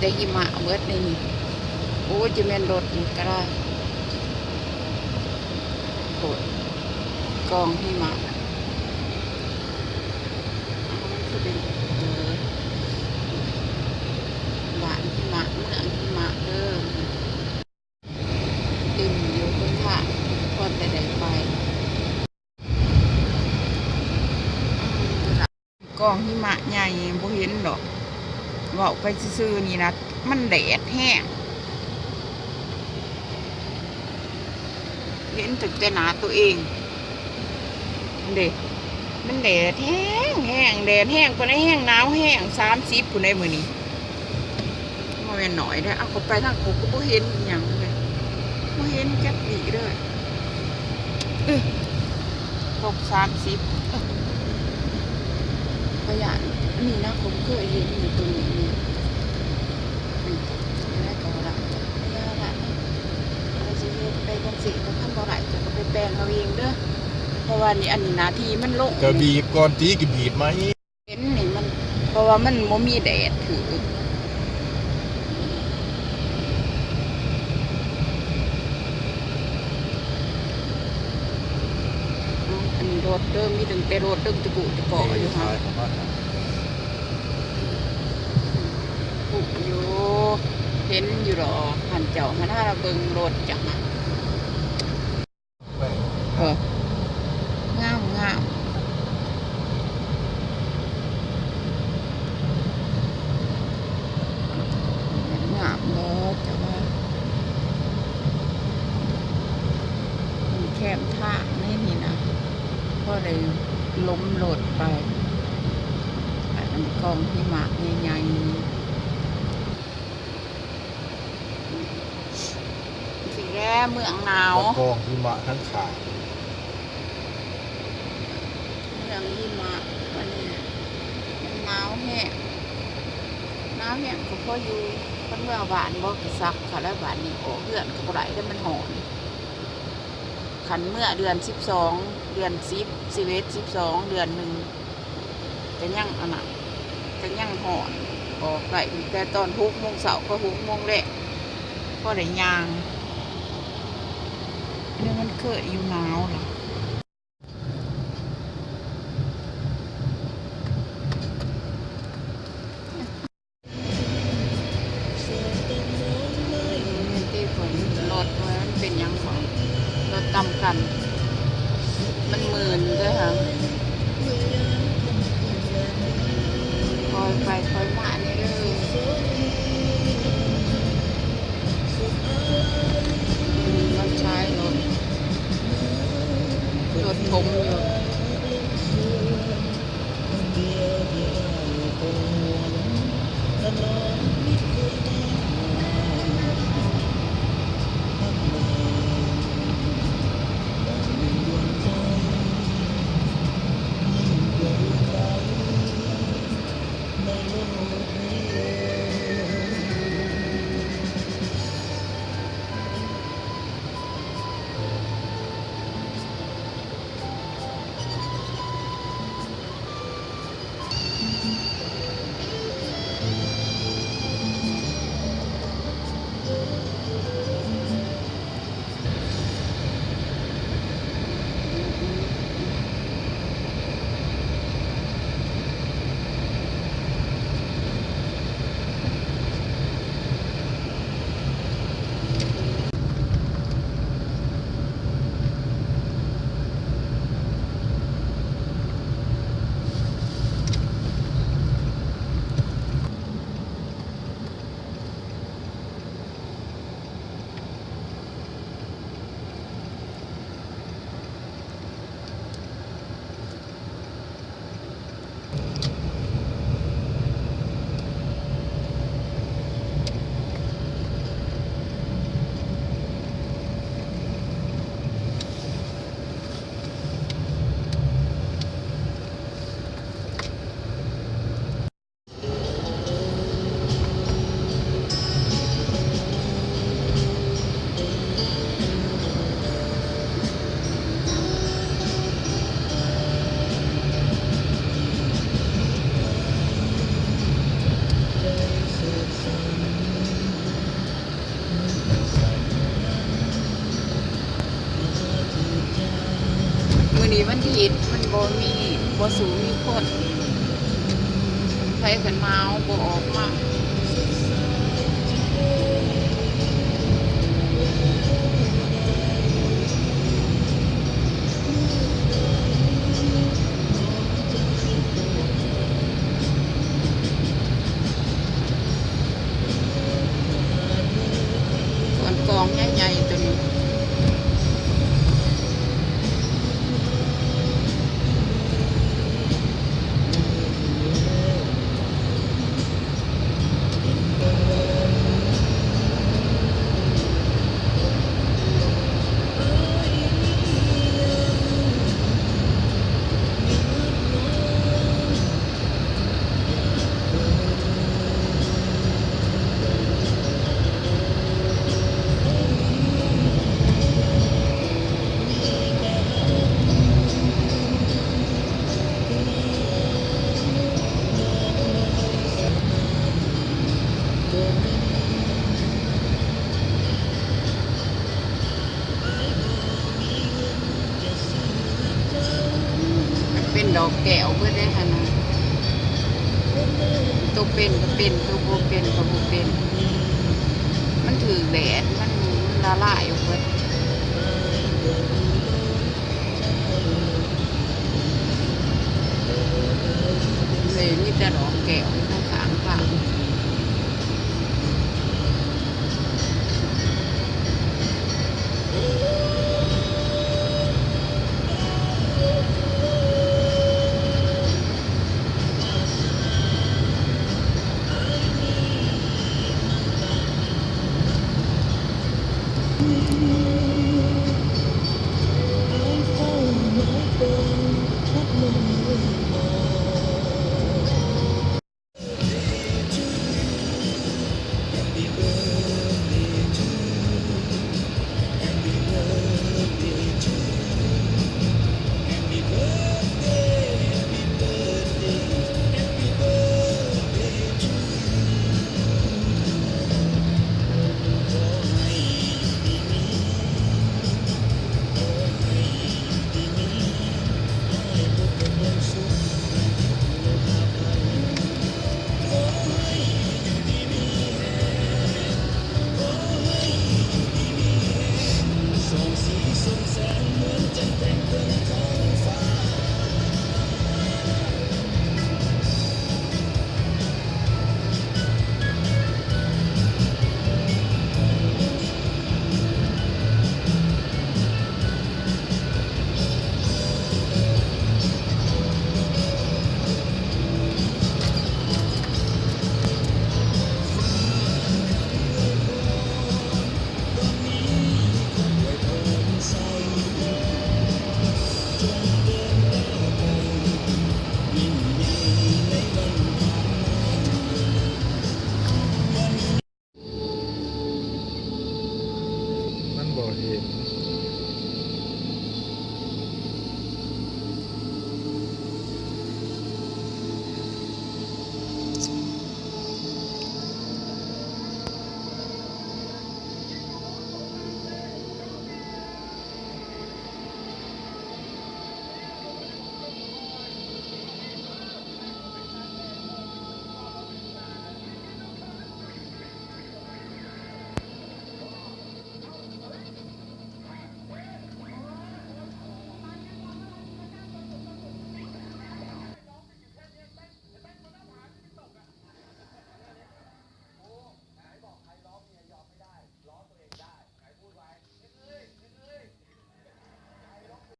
แต่หิมะเบิดในนี่โอ้จะแม่นรถนี่ก็ได้โหดกองหิมะคือเป็นบ้านหิมะเมืองหิมะเด้อเต็มอยู่บนทางพอแต่ได้ไปกองหิมะใหญ่บ่เห็นดอกเว้าไปซื่อๆนี่นะมันแดดแห้งเห็นถึงแต่หนาตัวเองเด็กมันแดดแห้งแห้งแดดแห้งคนได้แห้งหนาวแห้ง30คนได้มื้อนี้มาแม่นหน่อยได้เอาเข้าไปทางกูก็บ่เห็นหยังเลยบ่เห็นจักดีเลยตก30ขยะนี่นะผมเคยเห็นอยู่ตรงนี้เนี่ยแล้วก็ละยาละเราจะเฮ็ดไปจังซี่ก็ทำบ่ได้จะก็ไปแปลงเอาเองเด้อเพราะว่านี่อันนี้หน้าที่มันลงก็บีบก่อนตีก็บีบไหมเห็นนี่มันเพราะว่ามันบ่มีแดดถืออันนี้รถเดิมมีถึงแต่รถเดิมตะกุตะเกาะอยู่ค่ะปุกอยู่เห็นอยู่หรอหันเจ้าหันหน้าเราเบิ่งรถจังนะงามงามงามเลยแต่ว่าแคบทางนี่นะก็เลยล้มโหลดไปอันกองหิมะใหญ่ๆสีแร่เมืองหนาวกองหิมะทั้งขาเมืองหิมะวันนี้มันหนาวแห้งก็พออยู่คนเมื่อวานบ่กระซักค่ะแล้ววานนี้โอ้เดือนก็บ่ได้แล้วมันหอนขันเมื่อเดือน12เดือน10 11 12เดือนหนึ่งจะยั่งอันนั้นจะยั่งหอนออกไปแต่ตอน6 โมงเช้าก็6 โมงแรกก็ได้ย่างเนี่ยมันเคยอยู่หนาวเหรอที่ฝนรถมันเป็นยังของรถต่ำกันมันหมื่นด้วยค่ะคอยไปคอยมานี่เลยมันใช้รถ หิตมันบ่มีบ่สูงมีคนไผกันมาเอาบ่ออกมาส่วนกองใหญ่ๆตัวนี้เป็นดอกแก้วเพื่อได้ขนาดตัวเป็นก็เป็นตัวโบเป็นก็โบเป็นมันถือแดดมันละลายออกไปเลยมีแต่ดอกแก้วนะ